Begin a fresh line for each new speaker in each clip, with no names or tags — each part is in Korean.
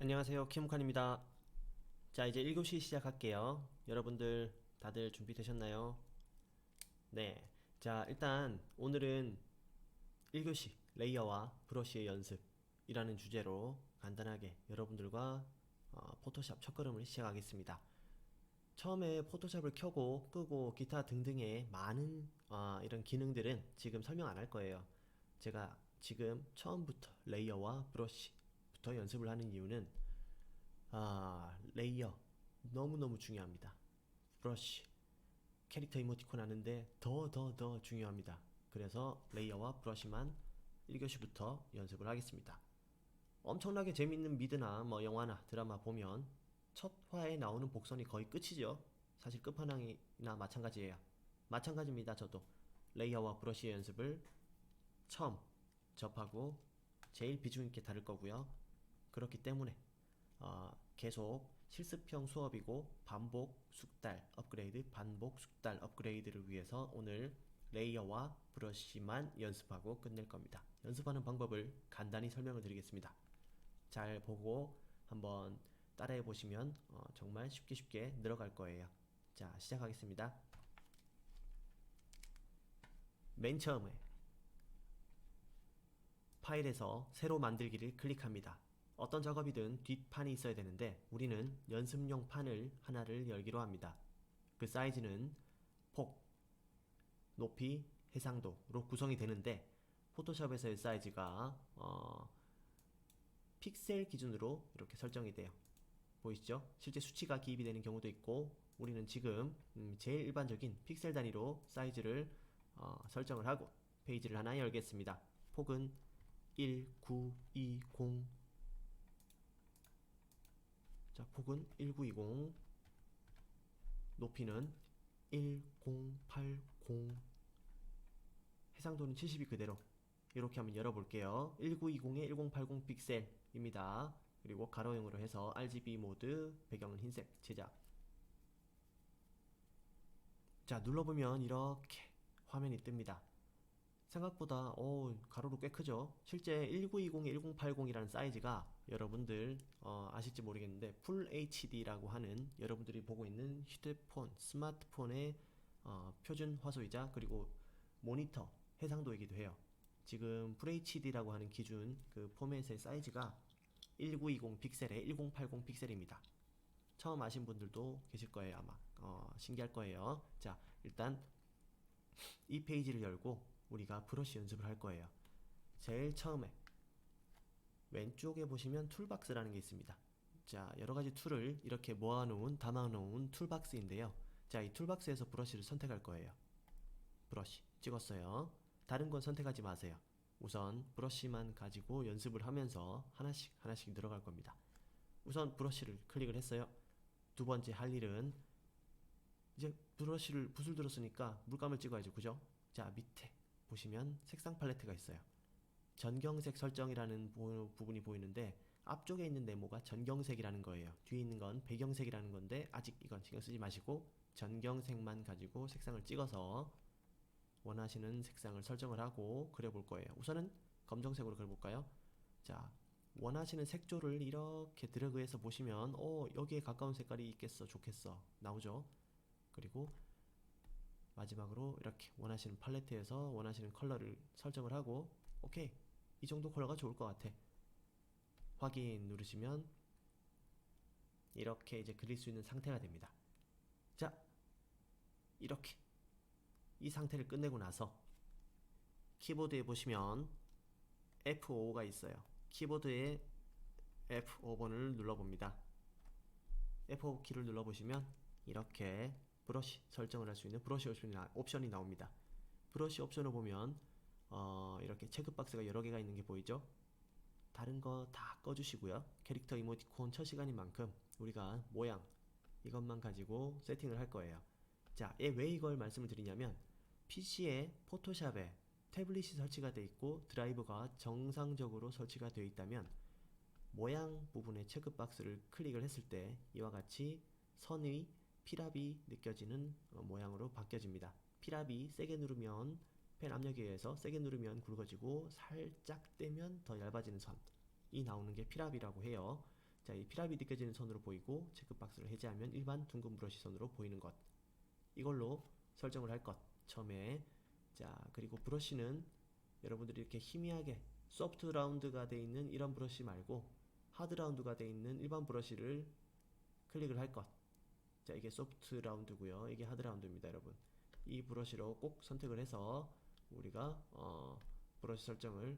안녕하세요, 키모칸입니다. 자, 이제 1교시 시작할게요. 여러분들 다들 준비되셨나요? 네. 자, 일단 오늘은 1교시 레이어와 브러쉬의 연습이라는 주제로 간단하게 여러분들과 포토샵 첫걸음을 시작하겠습니다. 처음에 포토샵을 켜고 끄고 기타 등등의 많은 이런 기능들은 지금 설명 안 할 거예요. 제가 지금 처음부터 레이어와 브러쉬부터 연습을 하는 이유는 레이어 너무너무 중요합니다. 브러쉬, 캐릭터 이모티콘 하는데 더 중요합니다. 그래서 레이어와 브러쉬만 1교시부터 연습을 하겠습니다. 엄청나게 재밌는 미드나 뭐 영화나 드라마 보면 첫 화에 나오는 복선이 거의 끝이죠. 사실 끝판왕이나 마찬가지예요. 마찬가지입니다. 저도 레이어와 브러쉬의 연습을 처음 접하고 제일 비중 있게 다룰 거고요. 그렇기 때문에 계속 실습형 수업이고 반복 숙달 업그레이드 반복 숙달 업그레이드를 위해서 오늘 레이어와 브러쉬만 연습하고 끝낼 겁니다. 연습하는 방법을 간단히 설명을 드리겠습니다. 잘 보고 한번 따라해 보시면 정말 쉽게 늘어갈 거예요. 자, 시작하겠습니다. 맨 처음에 파일에서 새로 만들기를 클릭합니다. 어떤 작업이든 뒷판이 있어야 되는데 우리는 연습용 판을 하나를 열기로 합니다. 그 사이즈는 폭, 높이, 해상도로 구성이 되는데 포토샵에서의 사이즈가 픽셀 기준으로 이렇게 설정이 돼요. 보이시죠? 실제 수치가 기입이 되는 경우도 있고 우리는 지금 제일 일반적인 픽셀 단위로 사이즈를 설정을 하고 페이지를 하나 열겠습니다. 폭은 1920. 자, 폭은 1920, 높이는 1080, 해상도는 70이 그대로. 이렇게 한번 열어볼게요. 1920에 1080 픽셀입니다. 그리고 가로형으로 해서 RGB 모드, 배경은 흰색, 제작. 자, 눌러보면 이렇게 화면이 뜹니다. 생각보다 가로로 꽤 크죠. 실제 1920에 1080이라는 사이즈가 여러분들 아실지 모르겠는데 풀 HD라고 하는 여러분들이 보고 있는 휴대폰, 스마트폰의 표준 화소이자 그리고 모니터 해상도이기도 해요. 지금 풀 HD라고 하는 기준 그 포맷의 사이즈가 1920 픽셀에 1080 픽셀입니다. 처음 아신 분들도 계실 거예요. 아마 신기할 거예요. 자, 일단 이 페이지를 열고 우리가 브러쉬 연습을 할 거예요. 제일 처음에 왼쪽에 보시면 툴박스라는 게 있습니다. 자, 여러가지 툴을 이렇게 모아놓은 담아놓은 툴박스인데요. 자, 이 툴박스에서 브러쉬를 선택할 거예요. 브러쉬 찍었어요. 다른 건 선택하지 마세요. 우선 브러쉬만 가지고 연습을 하면서 하나씩 들어갈 겁니다. 우선 브러쉬를 클릭을 했어요. 두 번째 할 일은 이제 브러쉬를 붓을 들었으니까 물감을 찍어야죠. 그죠? 자, 밑에 보시면 색상 팔레트가 있어요. 전경색 설정이라는 부분이 보이는데 앞쪽에 있는 네모가 전경색이라는 거예요. 뒤에 있는 건 배경색이라는 건데 아직 이건 신경 쓰지 마시고 전경색만 가지고 색상을 찍어서 원하시는 색상을 설정을 하고 그려볼 거예요. 우선은 검정색으로 그려볼까요? 자, 원하시는 색조를 이렇게 드래그해서 보시면 여기에 가까운 색깔이 있겠어, 좋겠어 나오죠. 그리고 마지막으로 이렇게 원하시는 팔레트에서 원하시는 컬러를 설정을 하고 오케이, 이 정도 컬러가 좋을 것 같아. 확인 누르시면 이렇게 이제 그릴 수 있는 상태가 됩니다. 자, 이렇게 이 상태를 끝내고 나서 키보드에 보시면 F5가 있어요. 키보드에 F5번을 눌러봅니다. F5 키를 눌러보시면 이렇게 브러쉬 설정을 할 수 있는 브러쉬 옵션이 나옵니다. 브러쉬 옵션을 보면 이렇게 체크박스가 여러 개가 있는 게 보이죠? 다른 거 다 꺼주시고요. 캐릭터 이모티콘 첫 시간인 만큼 우리가 모양 이것만 가지고 세팅을 할 거예요. 자, 왜 이걸 말씀을 드리냐면 PC에 포토샵에 태블릿이 설치가 되어 있고 드라이버가 정상적으로 설치가 되어 있다면 모양 부분의 체크박스를 클릭을 했을 때 이와 같이 선의 피랍이 느껴지는 모양으로 바뀌어집니다. 피랍이 세게 누르면 펜 압력에 의해서 세게 누르면 굵어지고 살짝 떼면 더 얇아지는 선이 나오는 게 피랍이라고 해요. 자, 이 피랍이 느껴지는 선으로 보이고 체크박스를 해제하면 일반 둥근 브러쉬 선으로 보이는 것. 이걸로 설정을 할 것. 처음에. 자, 그리고 브러쉬는 여러분들이 이렇게 희미하게 소프트 라운드가 되어 있는 이런 브러쉬 말고 하드 라운드가 되어 있는 일반 브러쉬를 클릭을 할 것. 자, 이게 소프트 라운드고요. 이게 하드 라운드입니다, 여러분. 이 브러쉬로 꼭 선택을 해서 우리가 브러쉬 설정을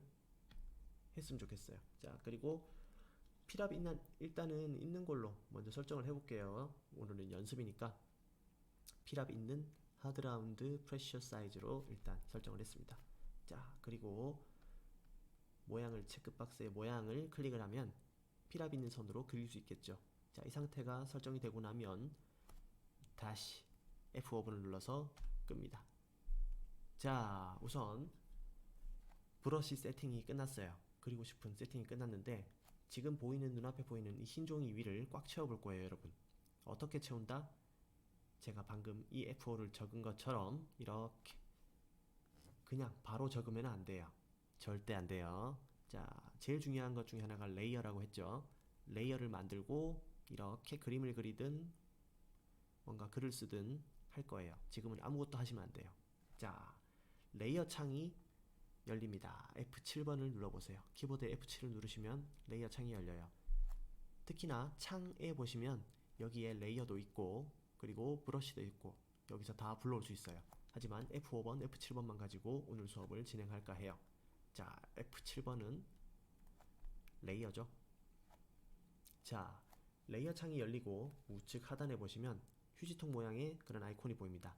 했으면 좋겠어요. 자, 그리고 피랍 일단은 있는 걸로 먼저 설정을 해볼게요. 오늘은 연습이니까 피랍 있는 하드 라운드 프레셔 사이즈로 일단 설정을 했습니다. 자, 그리고 모양을 체크박스의 모양을 클릭을 하면 피랍 있는 선으로 그릴 수 있겠죠. 자, 이 상태가 설정이 되고 나면 다시 F5번을 눌러서 끕니다. 자, 우선 브러쉬 세팅이 끝났어요. 그리고 싶은 세팅이 끝났는데 지금 보이는 눈앞에 보이는 이 흰 종이 위를 꽉 채워볼 거예요, 여러분. 어떻게 채운다? 제가 방금 이 F5를 적은 것처럼 이렇게 그냥 바로 적으면 안 돼요. 절대 안 돼요. 자, 제일 중요한 것 중에 하나가 레이어라고 했죠. 레이어를 만들고 이렇게 그림을 그리든 뭔가 글을 쓰든 할 거예요. 지금은 아무것도 하시면 안 돼요. 자, 레이어 창이 열립니다. F7번을 눌러보세요. 키보드에 F7을 누르시면 레이어 창이 열려요. 특히나 창에 보시면 여기에 레이어도 있고 그리고 브러쉬도 있고 여기서 다 불러올 수 있어요. 하지만 F5번, F7번만 가지고 오늘 수업을 진행할까 해요. 자, F7번은 레이어죠. 자, 레이어 창이 열리고 우측 하단에 보시면 휴지통 모양의 그런 아이콘이 보입니다.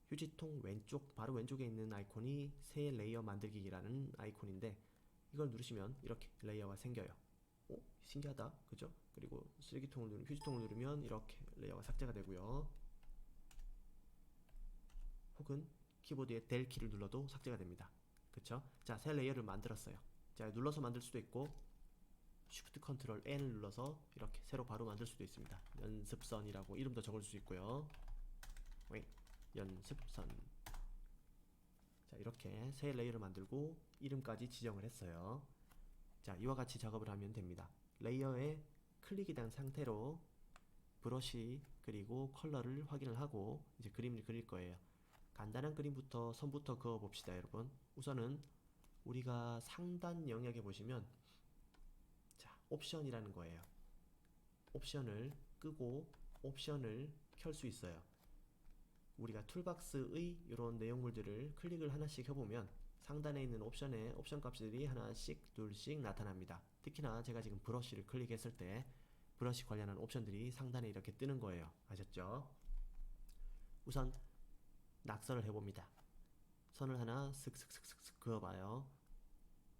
휴지통 왼쪽, 바로 왼쪽에 있는 아이콘이 새 레이어 만들기라는 아이콘인데 이걸 누르시면 이렇게 레이어가 생겨요. 오, 신기하다, 그죠? 그리고 휴지통을 누르면 이렇게 레이어가 삭제가 되고요. 혹은 키보드에 델 키를 눌러도 삭제가 됩니다. 그쵸? 자, 새 레이어를 만들었어요. 자, 눌러서 만들 수도 있고 Shift Ctrl N을 눌러서 이렇게 새로 바로 만들 수도 있습니다. 연습선이라고 이름도 적을 수 있고요. 연습선. 자, 이렇게 새 레이어를 만들고 이름까지 지정을 했어요. 자, 이와 같이 작업을 하면 됩니다. 레이어에 클릭이 된 상태로 브러쉬 그리고 컬러를 확인을 하고 이제 그림을 그릴 거예요. 간단한 그림부터 선부터 그어 봅시다, 여러분. 우선은 우리가 상단 영역에 보시면 자, 옵션이라는 거예요. 옵션을 끄고 옵션을 켤 수 있어요. 우리가 툴박스의 이런 내용물들을 클릭을 하나씩 해보면 상단에 있는 옵션에 옵션 값들이 하나씩 둘씩 나타납니다. 특히나 제가 지금 브러쉬를 클릭했을 때 브러쉬 관련한 옵션들이 상단에 이렇게 뜨는 거예요. 아셨죠? 우선 낙서를 해봅니다. 선을 하나 슥슥슥슥 그어봐요.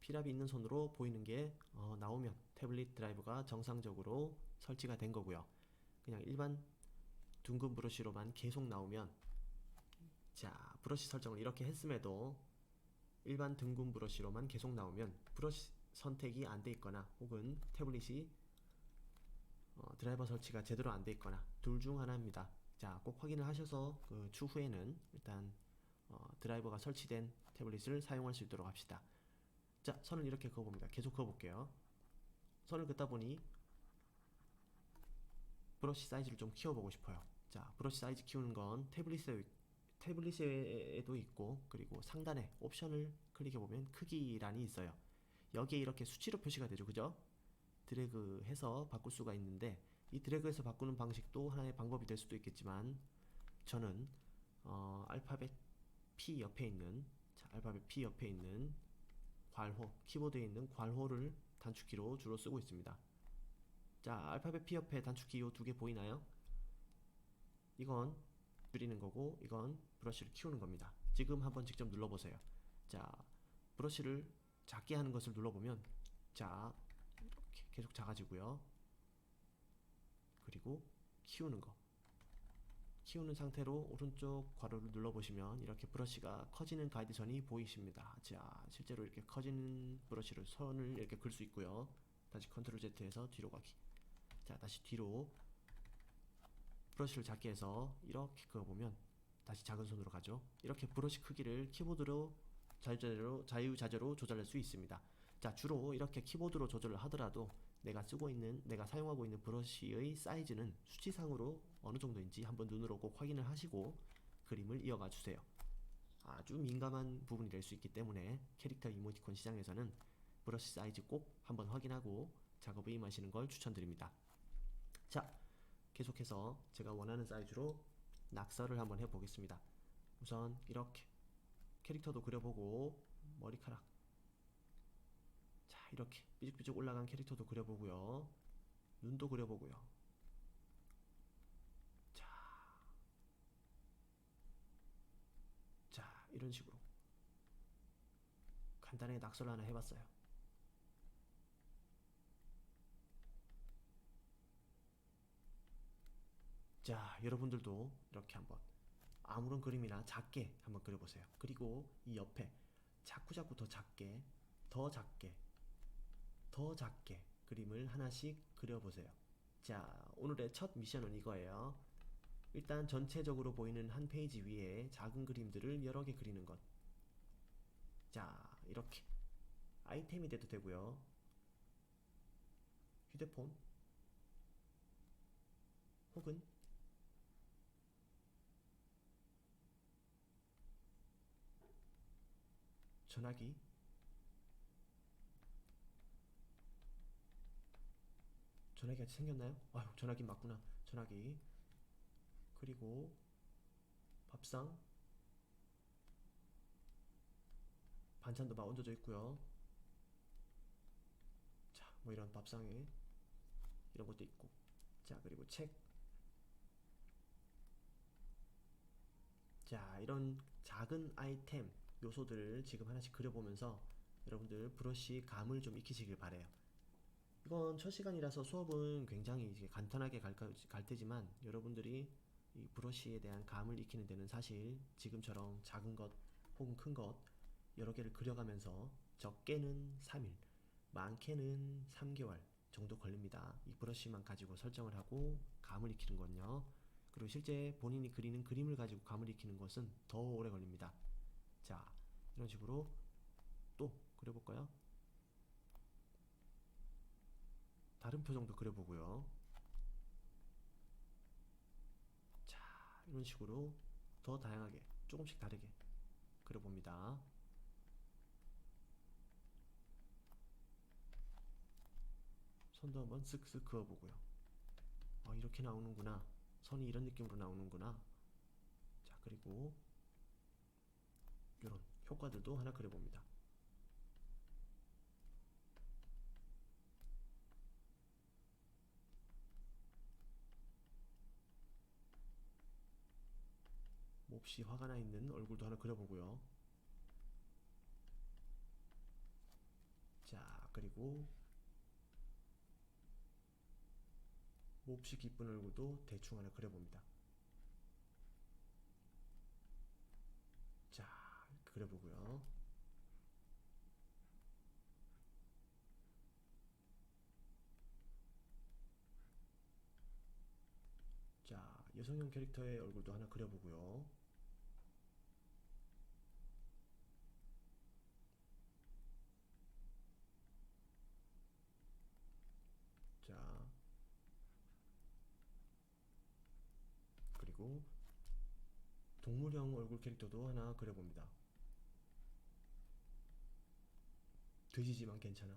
피랍이 있는 손으로 보이는 게 나오면 태블릿 드라이브가 정상적으로 설치가 된 거고요. 그냥 일반 둥근 브러쉬로만 계속 나오면 자, 브러쉬 설정을 이렇게 했음에도 일반 둥근 브러쉬로만 계속 나오면 브러쉬 선택이 안 돼 있거나 혹은 태블릿이 드라이버 설치가 제대로 안 돼 있거나 둘 중 하나입니다. 자, 꼭 확인을 하셔서 그 추후에는 일단 드라이버가 설치된 태블릿을 사용할 수 있도록 합시다. 자, 선을 이렇게 그어봅니다. 계속 그어볼게요. 선을 긋다 보니 브러쉬 사이즈를 좀 키워보고 싶어요. 자, 브러쉬 사이즈 키우는 건 태블릿에도 있고 그리고 상단에 옵션을 클릭해보면 크기란이 있어요. 여기에 이렇게 수치로 표시가 되죠, 그죠? 드래그해서 바꿀 수가 있는데 이 드래그해서 바꾸는 방식도 하나의 방법이 될 수도 있겠지만 저는 알파벳 P 옆에 있는 알파벳 P 옆에 있는 괄호, 키보드에 있는 괄호를 단축키로 주로 쓰고 있습니다. 자, 알파벳 P 옆에 단축키 이 두 개 보이나요? 이건 줄이는 거고 이건 브러쉬를 키우는 겁니다. 지금 한번 직접 눌러보세요. 자, 브러쉬를 작게 하는 것을 눌러보면 자, 이렇게 계속 작아지고요. 그리고 키우는 거. 키우는 상태로 오른쪽 괄호를 눌러보시면 이렇게 브러쉬가 커지는 가이드선이 보이십니다. 자, 실제로 이렇게 커지는 브러쉬를 선을 이렇게 글 수 있고요. 다시 컨트롤 Z해서 뒤로 가기. 자, 다시 뒤로 브러쉬를 작게 해서 이렇게 그어보면 다시 작은 손으로 가죠. 이렇게 브러쉬 크기를 키보드로 자유자재로 조절할 수 있습니다. 자, 주로 이렇게 키보드로 조절을 하더라도 내가 사용하고 있는 브러쉬의 사이즈는 수치상으로 어느 정도인지 한번 눈으로 꼭 확인을 하시고 그림을 이어가 주세요. 아주 민감한 부분이 될 수 있기 때문에 캐릭터 이모티콘 시장에서는 브러쉬 사이즈 꼭 한번 확인하고 작업에 임하시는 걸 추천드립니다. 자, 계속해서 제가 원하는 사이즈로 낙서를 한번 해보겠습니다. 우선 이렇게 캐릭터도 그려보고 머리카락, 자, 이렇게 삐죽삐죽 올라간 캐릭터도 그려보고요. 눈도 그려보고요. 자, 자, 이런 식으로 간단하게 낙서를 하나 해봤어요. 자, 여러분들도 이렇게 한번 아무런 그림이나 작게 한번 그려보세요. 그리고 이 옆에 자꾸자꾸 더 작게, 더 작게, 더 작게 그림을 하나씩 그려보세요. 자, 오늘의 첫 미션은 이거예요. 일단 전체적으로 보이는 한 페이지 위에 작은 그림들을 여러 개 그리는 것. 자, 이렇게 아이템이 돼도 되고요. 휴대폰 혹은 전화기, 전화기가 생겼나요? 아유, 전화기 맞구나. 전화기. 그리고 밥상, 반찬도 막 얹어져 있고요. 자, 뭐 이런 밥상에 이런 것도 있고. 자, 그리고 책. 자, 이런 작은 아이템 요소들을 지금 하나씩 그려보면서 여러분들 브러쉬 감을 좀 익히시길 바래요. 이건 첫 시간이라서 수업은 굉장히 이제 간단하게 갈 테지만 여러분들이 이 브러쉬에 대한 감을 익히는 데는 사실 지금처럼 작은 것 혹은 큰 것 여러 개를 그려가면서 적게는 3일, 많게는 3개월 정도 걸립니다. 이 브러쉬만 가지고 설정을 하고 감을 익히는 건요. 그리고 실제 본인이 그리는 그림을 가지고 감을 익히는 것은 더 오래 걸립니다. 자, 이런 식으로 또 그려볼까요? 다른 표정도 그려보고요. 자, 이런 식으로 더 다양하게 조금씩 다르게 그려봅니다. 손도 한번 쓱쓱 그어보고요. 이렇게 나오는구나. 선이 이런 느낌으로 나오는구나. 자, 그리고 이런 효과들도 하나 그려봅니다. 몹시 화가 나 있는 얼굴도 하나 그려보고요. 자, 그리고 몹시 기쁜 얼굴도 대충 하나 그려봅니다. 자, 그려보고요. 자, 여성형 캐릭터의 얼굴도 하나 그려보고요. 자, 그리고 동물형 얼굴 캐릭터도 하나 그려봅니다. 돼지지만 괜찮아.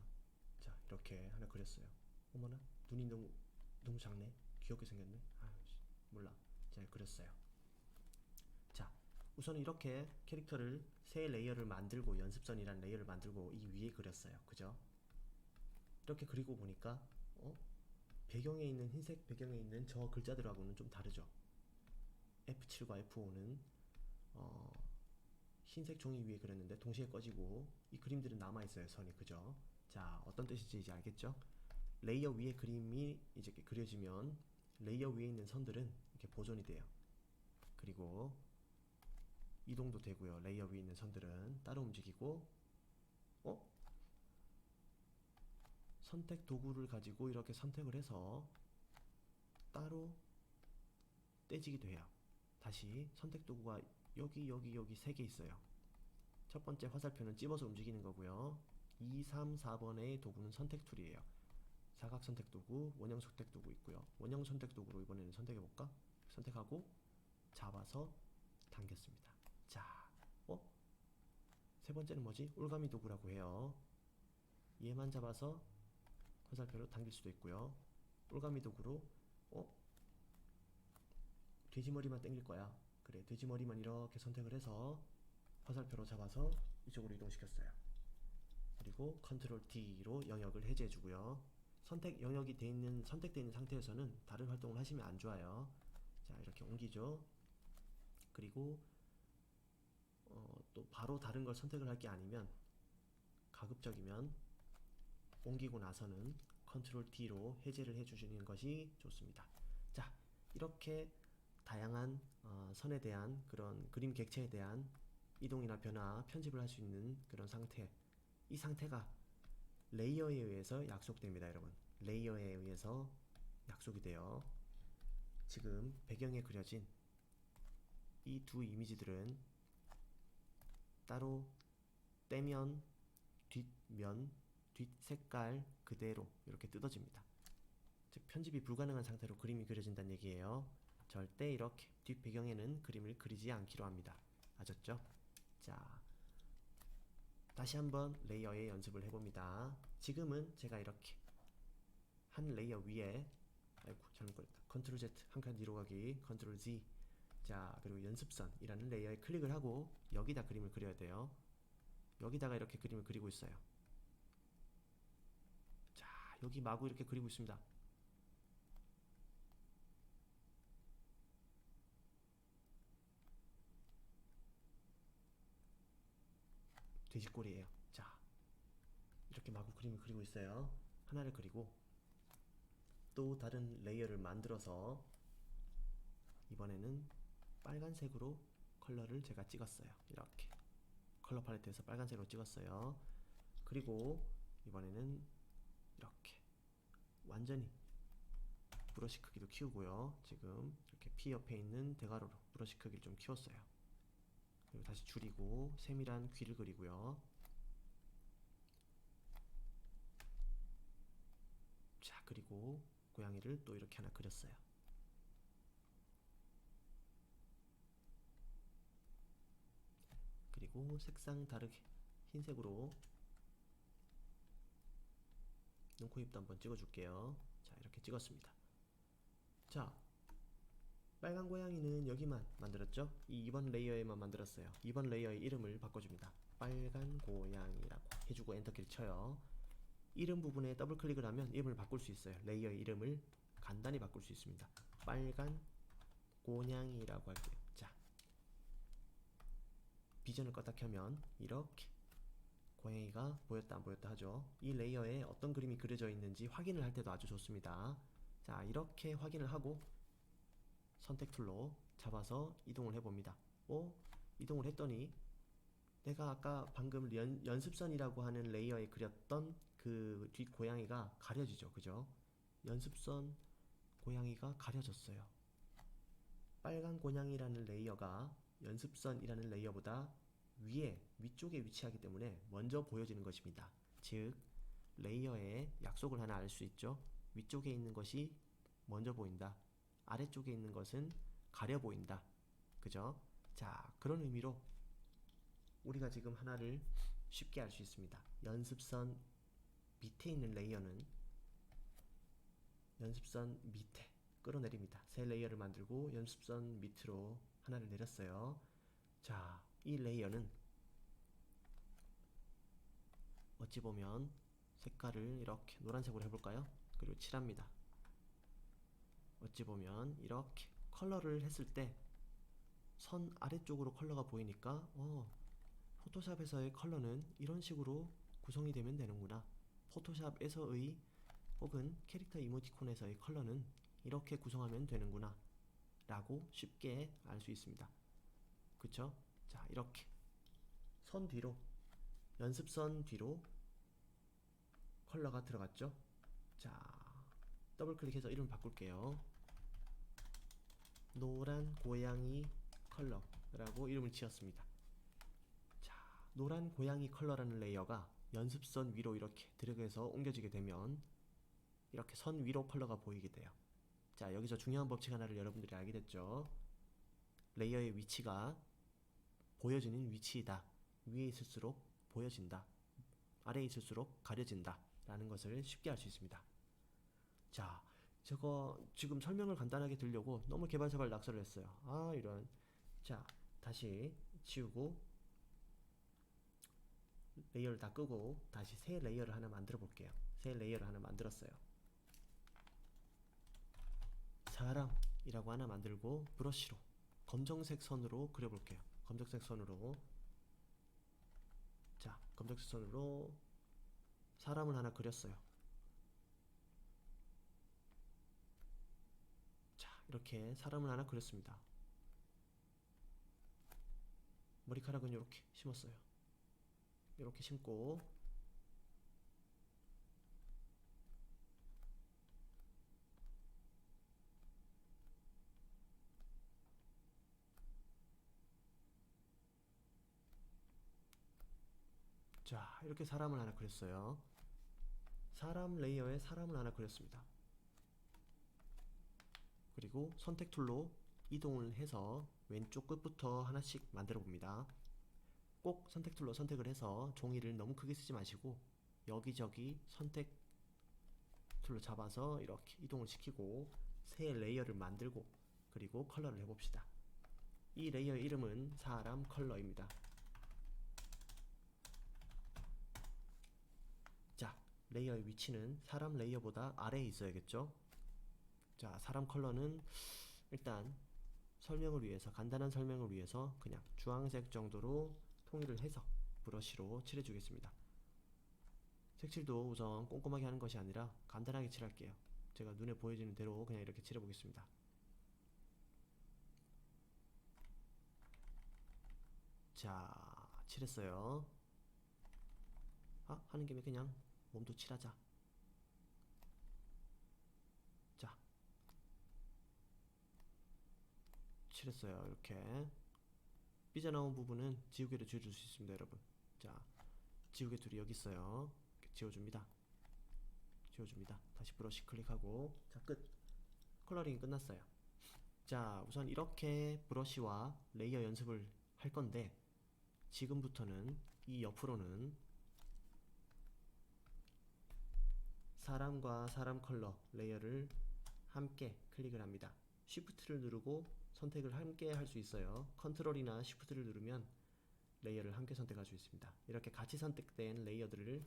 자, 이렇게 하나 그렸어요. 어머나, 눈이 너무 작네. 귀엽게 생겼네. 아유, 몰라. 자, 그렸어요. 자, 우선 이렇게 캐릭터를 새 레이어를 만들고 연습선이란 레이어를 만들고 이 위에 그렸어요. 그죠? 이렇게 그리고 보니까 배경에 있는 흰색 배경에 있는 저 글자들하고는 좀 다르죠. F7과 F5는 흰색 종이 위에 그렸는데 동시에 꺼지고 이 그림들은 남아있어요. 선이. 그죠? 자, 어떤 뜻인지 이제 알겠죠? 레이어 위에 그림이 이제 그려지면 레이어 위에 있는 선들은 이렇게 보존이 돼요. 그리고 이동도 되고요. 레이어 위에 있는 선들은 따로 움직이고 선택 도구를 가지고 이렇게 선택을 해서 따로 떼지기도 해요. 다시 선택 도구가 여기 세 개 있어요. 첫 번째 화살표는 찝어서 움직이는 거고요. 2, 3, 4번의 도구는 선택 툴이에요. 사각 선택 도구, 원형 선택 도구 있고요. 원형 선택 도구로 이번에는 선택해 볼까? 선택하고 잡아서 당겼습니다. 자, 세 번째는 뭐지? 올가미 도구라고 해요. 얘만 잡아서 화살표로 당길 수도 있고요. 올가미 도구로 돼지머리만 당길 거야. 그래, 돼지머리만 이렇게 선택을 해서 화살표로 잡아서 이쪽으로 이동시켰어요. 그리고 컨트롤 D로 영역을 해제해 주고요. 선택 영역이 선택되어 있는 상태에서는 다른 활동을 하시면 안 좋아요. 자, 이렇게 옮기죠. 그리고 또 바로 다른 걸 선택을 할 게 아니면 가급적이면 옮기고 나서는 컨트롤 D로 해제를 해주시는 것이 좋습니다. 자, 이렇게 다양한 선에 대한 그런 그림 객체에 대한 이동이나 변화, 편집을 할 수 있는 그런 상태, 이 상태가 레이어에 의해서 약속됩니다. 여러분, 레이어에 의해서 약속이 돼요. 지금 배경에 그려진 이 두 이미지들은 따로 떼면 뒷면, 뒷색깔 그대로 이렇게 뜯어집니다. 즉 편집이 불가능한 상태로 그림이 그려진다는 얘기예요. 절대 이렇게 뒷배경에는 그림을 그리지 않기로 합니다. 아셨죠? 자, 다시 한번 레이어의 연습을 해봅니다. 지금은 제가 이렇게 한 레이어 위에, 아이고 잘못 걸렸다, 컨트롤 Z 한 칸 뒤로 가기, 컨트롤 Z, 자 그리고 연습선이라는 레이어에 클릭을 하고 여기다 그림을 그려야 돼요. 여기다가 이렇게 그림을 그리고 있어요. 자, 여기 마구 이렇게 그리고 있습니다. 돼지꼬리예요. 자, 이렇게 마구 그림을 그리고 있어요. 하나를 그리고 또 다른 레이어를 만들어서 이번에는 빨간색으로 컬러를 제가 찍었어요. 이렇게 컬러 팔레트에서 빨간색으로 찍었어요. 그리고 이번에는 이렇게 완전히 브러쉬 크기도 키우고요. 지금 이렇게 피 옆에 있는 대가로로 브러쉬 크기를 좀 키웠어요. 그리고 다시 줄이고 세밀한 귀를 그리고요. 자, 그리고 고양이를 또 이렇게 하나 그렸어요. 그리고 색상 다르게 흰색으로 눈, 코, 입도 한번 찍어줄게요. 자, 이렇게 찍었습니다. 자, 빨간 고양이는 여기만 만들었죠? 이번 레이어에만 만들었어요. 이번 레이어의 이름을 바꿔줍니다. 빨간 고양이라고 해주고 엔터키를 쳐요. 이름 부분에 더블 클릭을 하면 이름을 바꿀 수 있어요. 레이어의 이름을 간단히 바꿀 수 있습니다. 빨간 고양이라고 할게요. 자, 비전을 껐다 켜면 이렇게 고양이가 보였다 안 보였다 하죠. 이 레이어에 어떤 그림이 그려져 있는지 확인을 할 때도 아주 좋습니다. 자, 이렇게 확인을 하고 선택 툴로 잡아서 이동을 해봅니다. 이동을 했더니 내가 아까 방금 연습선이라고 하는 레이어에 그렸던 그 뒷 고양이가 가려지죠. 그죠? 연습선 고양이가 가려졌어요. 빨간 고양이라는 레이어가 연습선이라는 레이어보다 위쪽에 위치하기 때문에 먼저 보여지는 것입니다. 즉 레이어에 약속을 하나 알 수 있죠. 위쪽에 있는 것이 먼저 보인다, 아래쪽에 있는 것은 가려 보인다. 그죠? 자, 그런 의미로 우리가 지금 하나를 쉽게 알 수 있습니다. 연습선 밑에 있는 레이어는 연습선 밑에 끌어내립니다. 새 레이어를 만들고 연습선 밑으로 하나를 내렸어요. 자, 이 레이어는 어찌 보면 색깔을 이렇게 노란색으로 해볼까요? 그리고 칠합니다. 어찌 보면 이렇게 컬러를 했을 때 선 아래쪽으로 컬러가 보이니까 포토샵에서의 컬러는 이런 식으로 구성이 되면 되는구나, 포토샵에서의 혹은 캐릭터 이모티콘에서의 컬러는 이렇게 구성하면 되는구나 라고 쉽게 알 수 있습니다. 그쵸? 자, 이렇게 선 뒤로, 연습선 뒤로 컬러가 들어갔죠? 자, 더블 클릭해서 이름 바꿀게요. 노란 고양이 컬러라고 이름을 지었습니다. 자, 노란 고양이 컬러라는 레이어가 연습선 위로 이렇게 드래그해서 옮겨지게 되면 이렇게 선 위로 컬러가 보이게 돼요. 자, 여기서 중요한 법칙 하나를 여러분들이 알게 됐죠? 레이어의 위치가 보여지는 위치이다. 위에 있을수록 보여진다. 아래에 있을수록 가려진다. 라는 것을 쉽게 알 수 있습니다. 자, 저거 지금 설명을 간단하게 드리려고 너무 개발자발 낙서를 했어요. 아, 이런. 자, 다시 지우고 레이어를 다 끄고 다시 새 레이어를 하나 만들어 볼게요. 새 레이어를 하나 만들었어요. 사람이라고 하나 만들고 브러쉬로 검정색 선으로 그려볼게요. 검정색 선으로. 자, 검정색 선으로 사람을 하나 그렸어요. 자, 이렇게 사람을 하나 그렸습니다. 머리카락은 이렇게 심었어요. 이렇게 심고, 자, 이렇게 사람을 하나 그렸어요. 사람 레이어에 사람을 하나 그렸습니다. 그리고 선택 툴로 이동을 해서 왼쪽 끝부터 하나씩 만들어 봅니다. 꼭 선택 툴로 선택을 해서 종이를 너무 크게 쓰지 마시고 여기저기 선택 툴로 잡아서 이렇게 이동을 시키고 새 레이어를 만들고 그리고 컬러를 해봅시다. 이 레이어의 이름은 사람 컬러입니다. 자, 레이어의 위치는 사람 레이어보다 아래에 있어야겠죠? 자, 사람 컬러는 일단 설명을 위해서, 간단한 설명을 위해서 그냥 주황색 정도로 통일을 해서 브러쉬로 칠해주겠습니다. 색칠도 우선 꼼꼼하게 하는 것이 아니라 간단하게 칠할게요. 제가 눈에 보여지는 대로 그냥 이렇게 칠해보겠습니다. 자, 칠했어요. 아, 하는 김에 그냥 몸도 칠하자. 자, 칠했어요. 이렇게 삐져나온 부분은 지우개로 지워줄 수 있습니다, 여러분. 자, 지우개 툴이 여기 있어요. 이렇게 지워줍니다. 지워줍니다. 다시 브러쉬 클릭하고, 자, 끝. 컬러링이 끝났어요. 자, 우선 이렇게 브러쉬와 레이어 연습을 할 건데 지금부터는 이 옆으로는 사람과 사람 컬러 레이어를 함께 클릭을 합니다. 쉬프트를 누르고 선택을 함께 할 수 있어요. 컨트롤이나 쉬프트를 누르면 레이어를 함께 선택할 수 있습니다. 이렇게 같이 선택된 레이어들을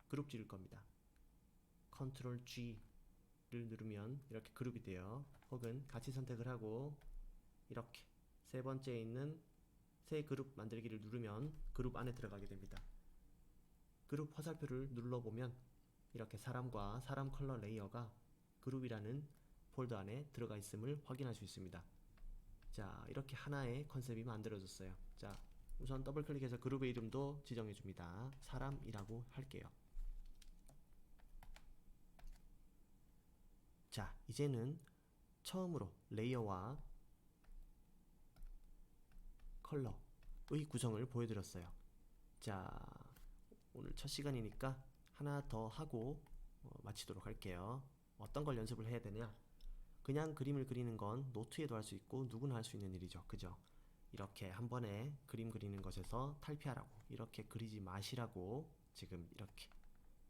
그룹 지을 겁니다. 컨트롤 G를 누르면 이렇게 그룹이 돼요. 혹은 같이 선택을 하고 이렇게 세 번째에 있는 새 그룹 만들기를 누르면 그룹 안에 들어가게 됩니다. 그룹 화살표를 눌러보면 이렇게 사람과 사람 컬러 레이어가 그룹이라는 폴더 안에 들어가 있음을 확인할 수 있습니다. 자, 이렇게 하나의 컨셉이 만들어졌어요. 자, 우선 더블 클릭해서 그룹의 이름도 지정해 줍니다. 사람이라고 할게요. 자, 이제는 처음으로 레이어와 컬러의 구성을 보여드렸어요. 자, 오늘 첫 시간이니까 하나 더 하고 마치도록 할게요. 어떤 걸 연습을 해야 되냐? 그냥 그림을 그리는 건 노트에도 할 수 있고 누구나 할 수 있는 일이죠. 그죠? 이렇게 한 번에 그림 그리는 것에서 탈피하라고, 이렇게 그리지 마시라고 지금 이렇게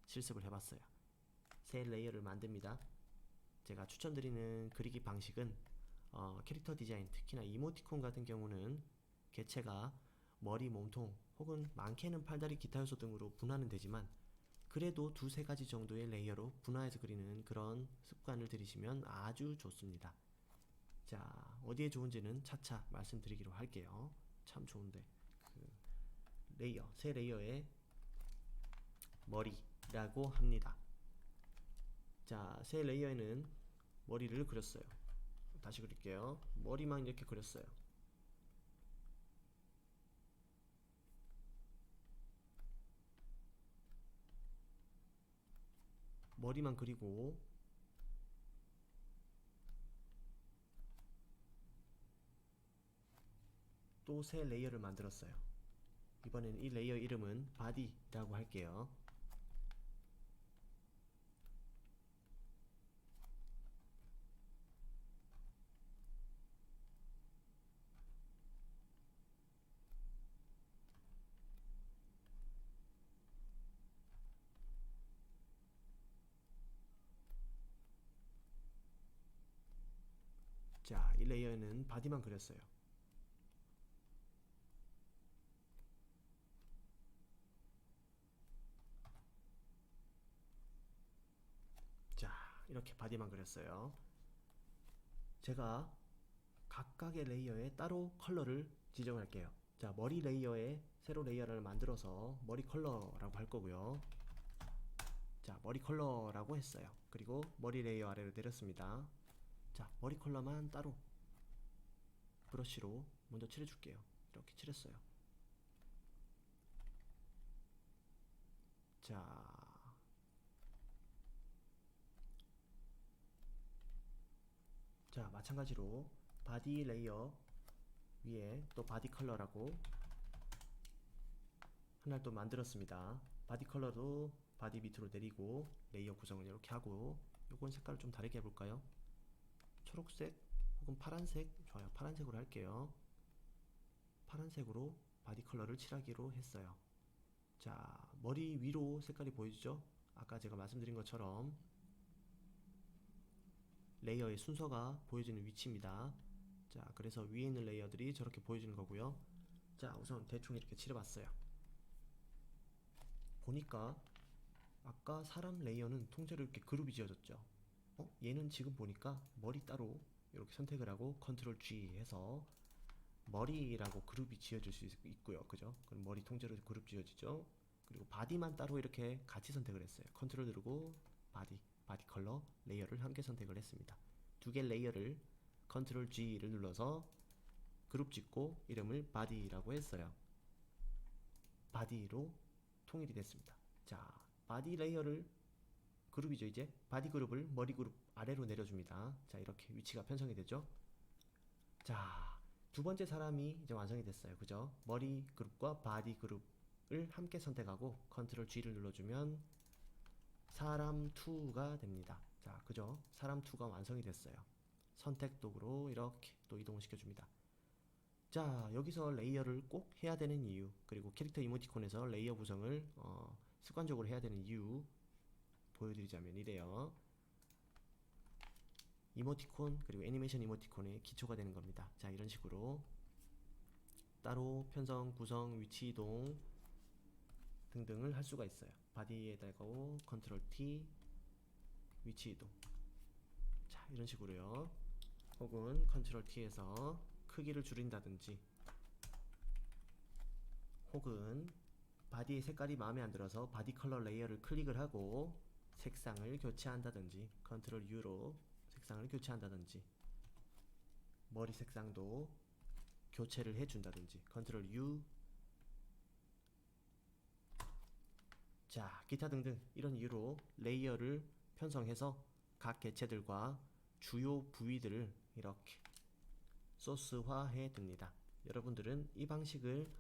실습을 해봤어요. 새 레이어를 만듭니다. 제가 추천드리는 그리기 방식은 캐릭터 디자인, 특히나 이모티콘 같은 경우는 개체가 머리, 몸통 혹은 많게는 팔다리, 기타 요소 등으로 분화는 되지만 그래도 두세 가지 정도의 레이어로 분화해서 그리는 그런 습관을 들이시면 아주 좋습니다. 자, 어디에 좋은지는 차차 말씀드리기로 할게요. 참 좋은데 그 레이어, 새 레이어의 머리라고 합니다. 자, 새 레이어에는 머리를 그렸어요. 다시 그릴게요. 머리만 이렇게 그렸어요. 머리만 그리고 또 새 레이어를 만들었어요. 이번에는 이 레이어 이름은 body라고 할게요. 자, 이 레이어에는 body만 그렸어요. 자, 이렇게 body만 그렸어요. 제가 각각의 레이어에 따로 컬러를 지정할게요. 자, 머리 레이어에 새로 레이어를 만들어서 머리 컬러라고 할 거고요. 자, 머리 컬러라고 했어요. 그리고 머리 레이어 아래로 내렸습니다. 자, 머리 컬러만 따로 브러쉬로 먼저 칠해줄게요. 이렇게 칠했어요. 자, 마찬가지로 바디 레이어 위에 또 바디 컬러라고 하나를 또 만들었습니다. 바디 컬러도 바디 밑으로 내리고 레이어 구성을 이렇게 하고, 요건 색깔을 좀 다르게 해볼까요? 초록색 혹은 파란색. 좋아요. 파란색으로 할게요. 파란색으로 바디 컬러를 칠하기로 했어요. 자, 머리 위로 색깔이 보이죠? 아까 제가 말씀드린 것처럼 레이어의 순서가 보여지는 위치입니다. 자, 그래서 위에 있는 레이어들이 저렇게 보여지는 거고요. 자, 우선 대충 이렇게 칠해봤어요. 보니까 아까 사람 레이어는 통째로 이렇게 그룹이 지어졌죠. 얘는 지금 보니까 머리 따로 이렇게 선택을 하고 컨트롤 G 해서 머리라고 그룹이 지어질 수 있고요. 그죠? 그럼 머리 통째로 그룹 지어지죠. 그리고 바디만 따로 이렇게 같이 선택을 했어요. 컨트롤 누르고 바디 컬러 레이어를 함께 선택을 했습니다. 두 개 레이어를 컨트롤 G를 눌러서 그룹 짓고 이름을 바디라고 했어요. 바디로 통일이 됐습니다. 자, 바디 레이어를 그룹이죠. 이제 바디 그룹을 머리 그룹 아래로 내려줍니다. 자, 이렇게 위치가 편성이 되죠. 자, 두 번째 사람이 이제 완성이 됐어요. 그죠? 머리 그룹과 바디 그룹을 함께 선택하고 컨트롤 G를 눌러주면 사람 2가 됩니다. 자, 그죠? 사람 2가 완성이 됐어요. 선택 도구로 이렇게 또 이동을 시켜줍니다. 자, 여기서 레이어를 꼭 해야 되는 이유, 그리고 캐릭터 이모티콘에서 레이어 구성을 습관적으로 해야 되는 이유 보여드리자면 이래요. 이모티콘 그리고 애니메이션 이모티콘의 기초가 되는 겁니다. 자, 이런 식으로 따로 편성, 구성, 위치 이동 등등을 할 수가 있어요. 바디에다가 컨트롤 T 위치 이동. 자, 이런 식으로요. 혹은 컨트롤 T에서 크기를 줄인다든지, 혹은 바디의 색깔이 마음에 안 들어서 바디 컬러 레이어를 클릭을 하고 색상을 교체한다든지, 컨트롤 U로 색상을 교체한다든지, 머리 색상도 교체를 해준다든지, 컨트롤 U. 자, 기타 등등 이런 이유로 레이어를 편성해서 각 개체들과 주요 부위들을 이렇게 소스화해 둡니다. 여러분들은 이 방식을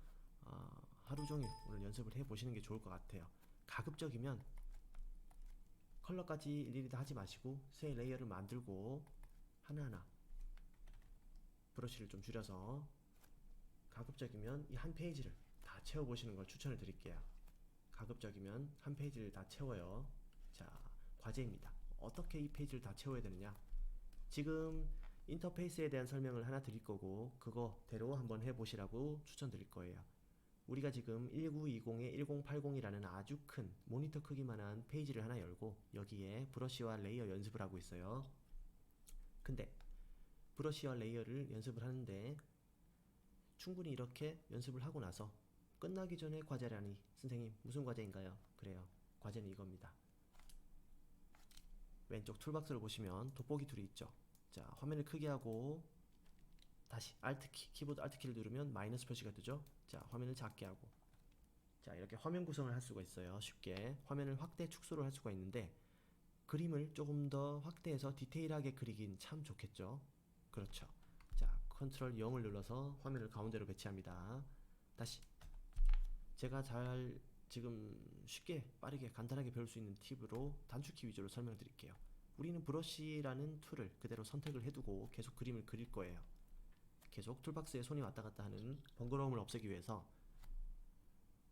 하루 종일 오늘 연습을 해 보시는 게 좋을 것 같아요. 가급적이면 컬러까지 일일이 다 하지 마시고 새 레이어를 만들고 하나하나 브러쉬를 좀 줄여서 가급적이면 이 한 페이지를 다 채워보시는 걸 추천을 드릴게요. 가급적이면 한 페이지를 다 채워요. 자, 과제입니다. 어떻게 이 페이지를 다 채워야 되느냐? 지금 인터페이스에 대한 설명을 하나 드릴 거고 그거대로 한번 해보시라고 추천드릴 거예요. 우리가 지금 1920에 1080이라는 아주 큰 모니터 크기만한 페이지를 하나 열고 여기에 브러쉬와 레이어 연습을 하고 있어요. 근데 브러쉬와 레이어를 연습을 하는데 충분히 이렇게 연습을 하고 나서 끝나기 전에 과제라니, 선생님 무슨 과제인가요? 그래요, 과제는 이겁니다. 왼쪽 툴박스를 보시면 돋보기 툴이 있죠. 자, 화면을 크게 하고 다시 Alt키, 키보드 Alt키를 누르면 마이너스 표시가 뜨죠. 자, 화면을 작게 하고, 자, 이렇게 화면 구성을 할 수가 있어요. 쉽게 화면을 확대 축소를 할 수가 있는데 그림을 조금 더 확대해서 디테일하게 그리긴 참 좋겠죠. 그렇죠. 자, 컨트롤 0을 눌러서 화면을 가운데로 배치합니다. 다시 제가 잘 지금 쉽게 빠르게 간단하게 배울 수 있는 팁으로 단축키 위주로 설명드릴게요. 우리는 브러쉬라는 툴을 그대로 선택을 해두고 계속 그림을 그릴 거예요. 계속 툴박스에 손이 왔다 갔다 하는 번거로움을 없애기 위해서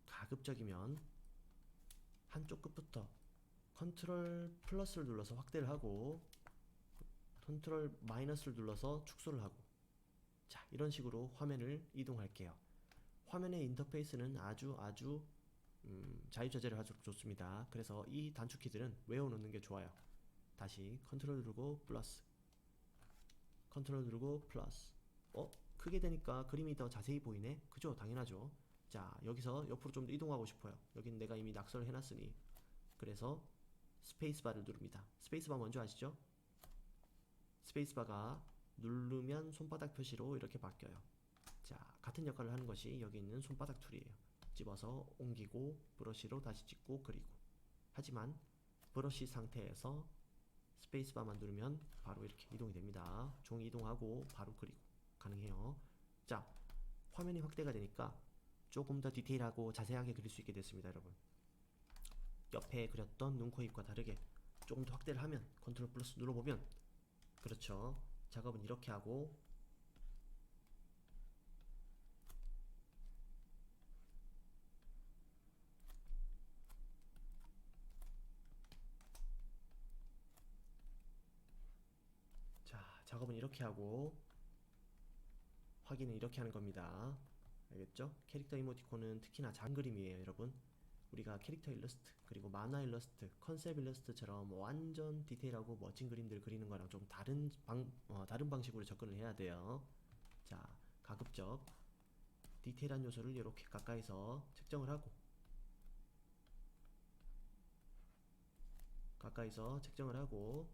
가급적이면 한쪽 끝부터 컨트롤 플러스를 눌러서 확대를 하고 컨트롤 마이너스를 눌러서 축소를 하고, 자, 이런 식으로 화면을 이동할게요. 화면의 인터페이스는 아주 자유자재로 아주 좋습니다. 그래서 이 단축키들은 외워놓는 게 좋아요. 다시 컨트롤 누르고 플러스, 컨트롤 누르고 플러스. 크게 되니까 그림이 더 자세히 보이네? 그죠? 당연하죠. 자, 여기서 옆으로 좀 더 이동하고 싶어요. 여긴 내가 이미 낙서를 해놨으니. 그래서 스페이스바를 누릅니다. 스페이스바 뭔지 아시죠? 스페이스바가 누르면 손바닥 표시로 이렇게 바뀌어요. 자, 같은 역할을 하는 것이 여기 있는 손바닥 툴이에요. 집어서 옮기고 브러쉬로 다시 찍고 그리고. 하지만 브러쉬 상태에서 스페이스바만 누르면 바로 이렇게 이동이 됩니다. 종이 이동하고 바로 그리고 가능해요. 자, 화면이 확대가 되니까 조금 더 디테일하고 자세하게 그릴 수 있게 됐습니다, 여러분. 옆에 그렸던 눈, 코, 입과 다르게 조금 더 확대를 하면 컨트롤 플러스 눌러보면, 그렇죠, 작업은 이렇게 하고 작업은 이렇게 하고 확인은 이렇게 하는 겁니다. 알겠죠? 캐릭터 이모티콘은 특히나 작은 그림이에요, 여러분. 우리가 캐릭터 일러스트, 그리고 만화 일러스트, 컨셉 일러스트처럼 완전 디테일하고 멋진 그림들 그리는 거랑 좀 다른 방식으로 접근을 해야 돼요. 자, 가급적 디테일한 요소를 이렇게 가까이서 측정을 하고,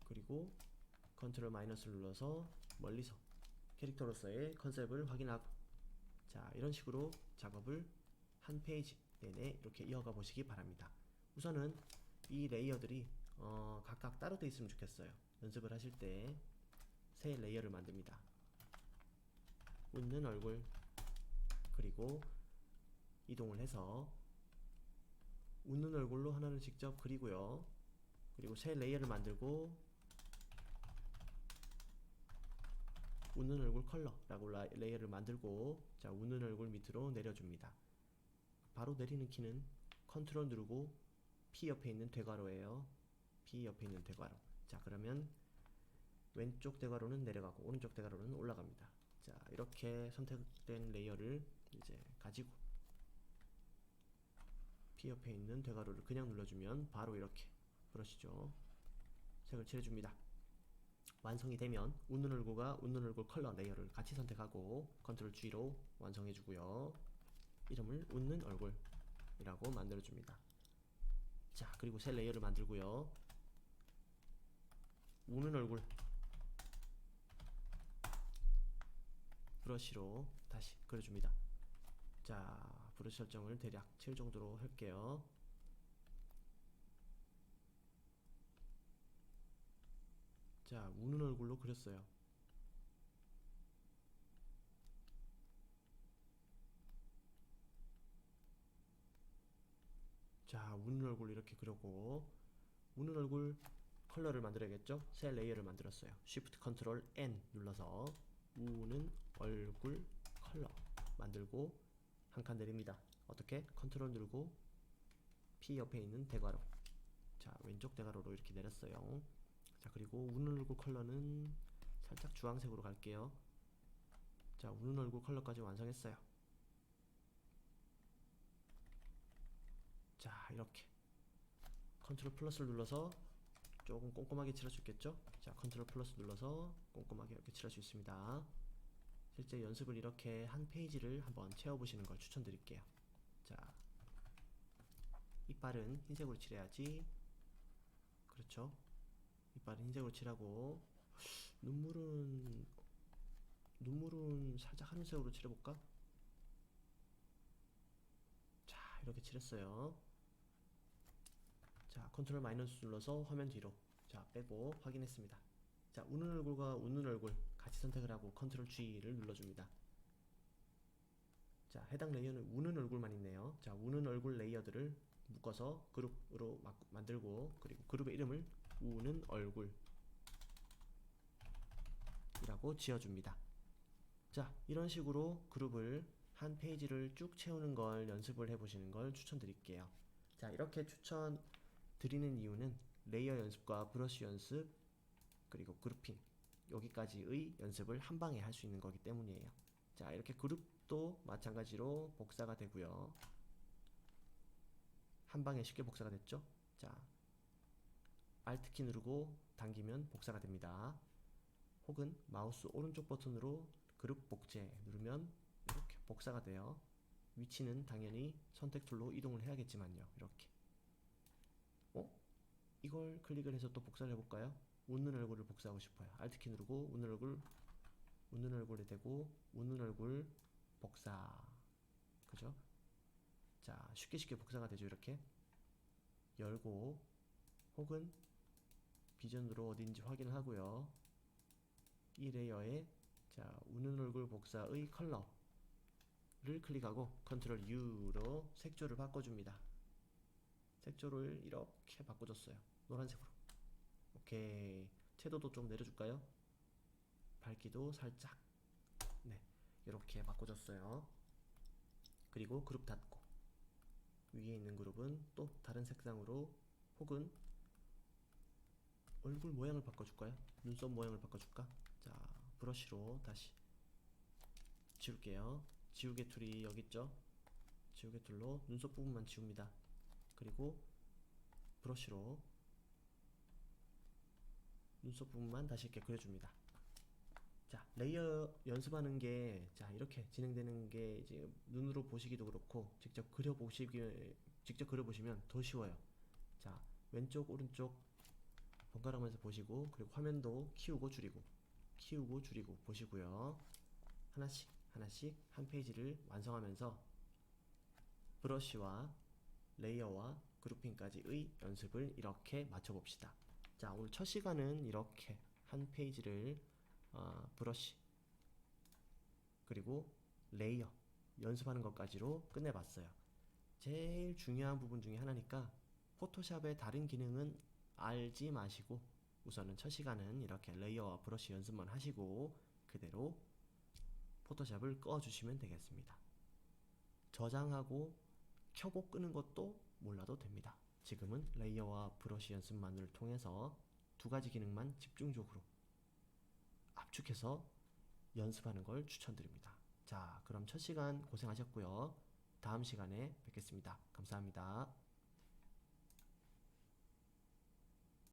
그리고 컨트롤 마이너스를 눌러서 멀리서 캐릭터로서의 컨셉을 확인하고, 자, 이런 식으로 작업을 한 페이지 내내 이렇게 이어가 보시기 바랍니다. 우선은 이 레이어들이 각각 따로 되어 있으면 좋겠어요. 연습을 하실 때 새 레이어를 만듭니다. 웃는 얼굴, 그리고 이동을 해서 웃는 얼굴로 하나를 직접 그리고요. 그리고 새 레이어를 만들고 웃는 얼굴 컬러라고 레이어를 만들고, 자, 웃는 얼굴 밑으로 내려줍니다. 바로 내리는 키는 컨트롤 누르고 P 옆에 있는 되괄호예요. P 옆에 있는 되괄호. 자, 그러면 왼쪽 대괄호는 내려가고 오른쪽 대괄호는 올라갑니다. 자, 이렇게 선택된 레이어를 이제 가지고 P 옆에 있는 되괄호를 그냥 눌러주면 바로 이렇게 브러쉬죠, 색을 칠해줍니다. 완성이 되면 웃는 얼굴과 웃는 얼굴 컬러 레이어를 같이 선택하고 컨트롤 G로 완성해주고요. 이름을 웃는 얼굴이라고 만들어줍니다. 자, 그리고 새 레이어를 만들고요. 우는 얼굴 브러쉬로 다시 그려줍니다. 자, 브러쉬 설정을 대략 7 정도로 할게요. 자, 우는 얼굴로 그렸어요. 자, 우는 얼굴 이렇게 그렸고, 우는 얼굴 컬러를 만들어야겠죠? 새 레이어를 만들었어요. Shift Ctrl N 눌러서 우는 얼굴 컬러 만들고 한 칸 내립니다. 어떻게? 컨트롤 누르고 P 옆에 있는 대괄호, 자, 왼쪽 대괄호로 이렇게 내렸어요. 자, 그리고 우는 얼굴 컬러는 살짝 주황색으로 갈게요. 자, 우는 얼굴 컬러까지 완성했어요. 자, 이렇게 컨트롤 플러스를 눌러서 조금 꼼꼼하게 칠할 수 있겠죠? 자, 컨트롤 플러스 눌러서 꼼꼼하게 이렇게 칠할 수 있습니다. 실제 연습을 이렇게 한 페이지를 한번 채워보시는 걸 추천드릴게요. 자, 이빨은 흰색으로 칠해야지. 그렇죠? 이빨은 흰색으로 칠하고, 눈물은 살짝 하늘색으로 칠해볼까? 자, 이렇게 칠했어요. 자, 컨트롤 마이너스 눌러서 화면 뒤로, 자, 빼고 확인했습니다. 자, 우는 얼굴과 웃는 얼굴 같이 선택을 하고 컨트롤 G를 눌러줍니다. 자, 해당 레이어는 우는 얼굴만 있네요. 자, 우는 얼굴 레이어들을 묶어서 그룹으로 만들고, 그리고 그룹의 이름을 우는 얼굴이라고 지어줍니다. 자, 이런 식으로 그룹을 한 페이지를 쭉 채우는 걸 연습을 해보시는 걸 추천드릴게요. 자, 이렇게 추천드리는 이유는 레이어 연습과 브러쉬 연습, 그리고 그룹핑, 여기까지의 연습을 한 방에 할 수 있는 거기 때문이에요. 자, 이렇게 그룹도 마찬가지로 복사가 되고요. 한 방에 쉽게 복사가 됐죠? 자, Alt키 누르고 당기면 복사가 됩니다. 혹은 마우스 오른쪽 버튼으로 그룹 복제 누르면 이렇게 복사가 돼요. 위치는 당연히 선택 툴로 이동을 해야겠지만요. 이렇게. 이걸 클릭을 해서 또 복사를 해볼까요? 웃는 얼굴을 복사하고 싶어요. Alt키 누르고 웃는 얼굴에 대고 웃는 얼굴 복사. 그죠? 자, 쉽게 복사가 되죠. 이렇게 열고, 혹은 비전으로 어딘지 확인을 하고요. 이 레이어에 자, 웃는 얼굴 복사의 컬러를 클릭하고 컨트롤 U로 색조를 바꿔줍니다. 색조를 이렇게 바꿔줬어요. 노란색으로. 오케이. 채도도 좀 내려줄까요? 밝기도 살짝. 네, 이렇게 바꿔줬어요. 그리고 그룹 닫고, 위에 있는 그룹은 또 다른 색상으로, 혹은 얼굴 모양을 바꿔줄까요? 눈썹 모양을 바꿔줄까? 자, 브러쉬로 다시 지울게요. 지우개 툴이 여기 있죠? 지우개 툴로 눈썹 부분만 지웁니다. 그리고 브러쉬로 눈썹 부분만 다시 이렇게 그려줍니다. 자, 레이어 연습하는 게, 자, 이렇게 진행되는 게 이제 눈으로 보시기도 그렇고 직접 그려보시면 더 쉬워요. 자, 왼쪽 오른쪽 번갈아가면서 보시고, 그리고 화면도 키우고 줄이고 보시고요. 하나씩 한 페이지를 완성하면서 브러쉬와 레이어와 그룹핑까지의 연습을 이렇게 맞춰봅시다. 자, 오늘 첫 시간은 이렇게 한 페이지를 브러쉬 그리고 레이어 연습하는 것까지로 끝내봤어요. 제일 중요한 부분 중에 하나니까 포토샵의 다른 기능은 알지 마시고 우선은 첫 시간은 이렇게 레이어와 브러쉬 연습만 하시고 그대로 포토샵을 꺼주시면 되겠습니다. 저장하고 켜고 끄는 것도 몰라도 됩니다. 지금은 레이어와 브러쉬 연습만을 통해서 두 가지 기능만 집중적으로 압축해서 연습하는 걸 추천드립니다. 자, 그럼 첫 시간 고생하셨고요. 다음 시간에 뵙겠습니다. 감사합니다.